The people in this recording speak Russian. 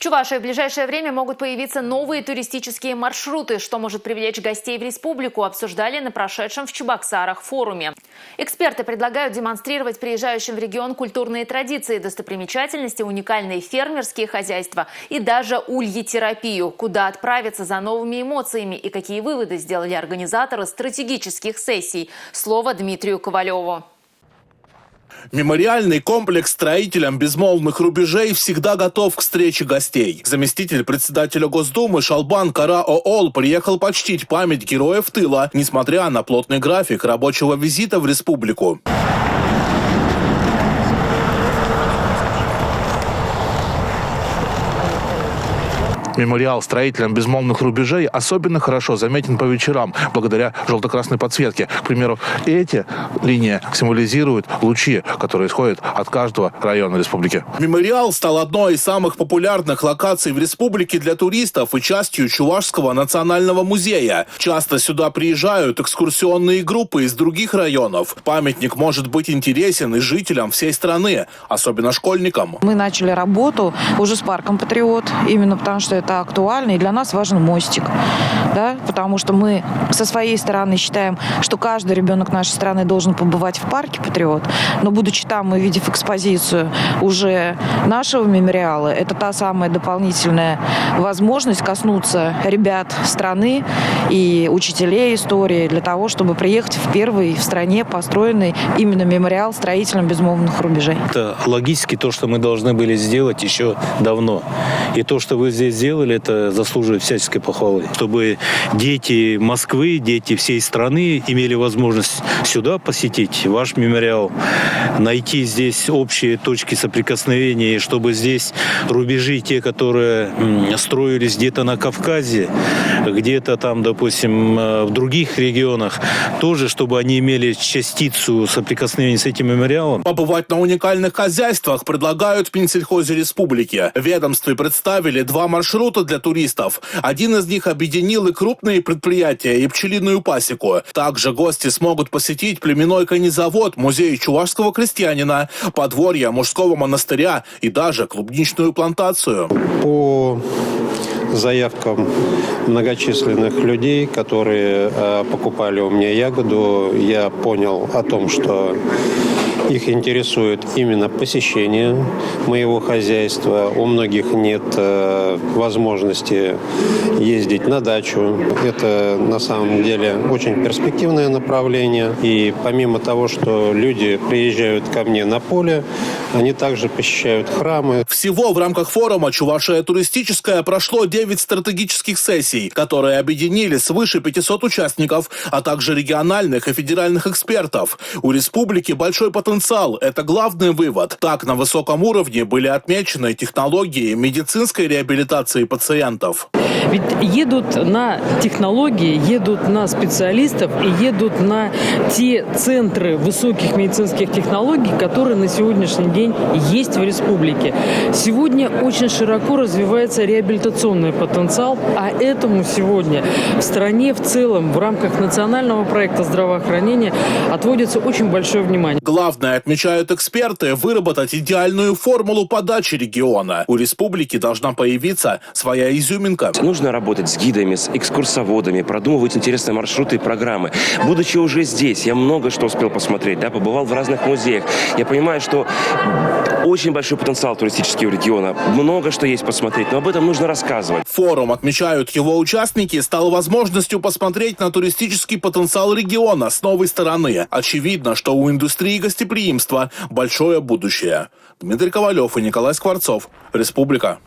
Чувашии в ближайшее время могут появиться новые туристические маршруты. Что может привлечь гостей в республику, обсуждали на прошедшем в Чебоксарах форуме. Эксперты предлагают демонстрировать приезжающим в регион культурные традиции, достопримечательности, уникальные фермерские хозяйства и даже ульетерапию. Куда отправиться за новыми эмоциями и какие выводы сделали организаторы стратегических сессий. Слово Дмитрию Ковалеву. Мемориальный комплекс строителям безмолвных рубежей всегда готов к встрече гостей. Заместитель председателя Госдумы Шалбан Кара-Оол приехал почтить память героев тыла, несмотря на плотный график рабочего визита в республику. Мемориал строителям безмолвных рубежей особенно хорошо заметен по вечерам, благодаря желто-красной подсветке. К примеру, эти линии символизируют лучи, которые исходят от каждого района республики. Мемориал стал одной из самых популярных локаций в республике для туристов и частью Чувашского национального музея. Часто сюда приезжают экскурсионные группы из других районов. Памятник может быть интересен и жителям всей страны, особенно школьникам. Мы начали работу уже с парком «Патриот», именно потому что это актуально, и для нас важен мостик, да, потому что мы со своей стороны считаем, что каждый ребенок нашей страны должен побывать в парке «Патриот», но будучи там и увидев экспозицию уже нашего мемориала, это та самая дополнительная возможность коснуться ребят страны и учителей истории для того, чтобы приехать в первый в стране построенный именно мемориал строителям безмолвных рубежей. Это логически то, что мы должны были сделать еще давно. И то, что вы здесь сделали, это заслуживает всяческой похвалы. Чтобы дети Москвы, дети всей страны имели возможность сюда посетить ваш мемориал, найти здесь общие точки соприкосновения, и чтобы здесь рубежи, те, которые строились где-то на Кавказе, где-то там, допустим, в других регионах, тоже, чтобы они имели частицу соприкосновения с этим мемориалом. Побывать на уникальных хозяйствах предлагают в Минсельхозе республики. В ведомстве представили 2 маршрута для туристов. Один из них объединил и крупные предприятия, и пчелиную пасеку. Также гости смогут посетить племенной конезавод, музей чувашского крестьянина, подворье мужского монастыря и даже клубничную плантацию. По заявкам многочисленных людей, которые покупали у меня ягоду, я понял о том, что их интересует именно посещение моего хозяйства. У многих нет возможности ездить на дачу. Это на самом деле очень перспективное направление. И помимо того, что люди приезжают ко мне на поле, они также посещают храмы. Всего в рамках форума «Чувашия туристическая» прошло 9 стратегических сессий, которые объединили свыше 500 участников, а также региональных и федеральных экспертов. У республики большой потенциал. Это главный вывод. Так, на высоком уровне были отмечены технологии медицинской реабилитации пациентов. Ведь едут на технологии, едут на специалистов и едут на те центры высоких медицинских технологий, которые на сегодняшний день есть в республике. Сегодня очень широко развивается реабилитационный потенциал, а этому сегодня в стране в целом в рамках национального проекта здравоохранения отводится очень большое внимание. Главное, отмечают эксперты, выработать идеальную формулу подачи региона. У республики должна появиться своя изюминка. Нужно работать с гидами, с экскурсоводами, продумывать интересные маршруты и программы. Будучи уже здесь, я много что успел посмотреть, побывал в разных музеях. Я понимаю, что очень большой потенциал туристический у региона. Много что есть посмотреть, но об этом нужно рассказывать. Форум, отмечают его участники, стал возможностью посмотреть на туристический потенциал региона с новой стороны. Очевидно, что у индустрии гостеприимства большое будущее. Дмитрий Ковалев и Николай Скворцов. Республика.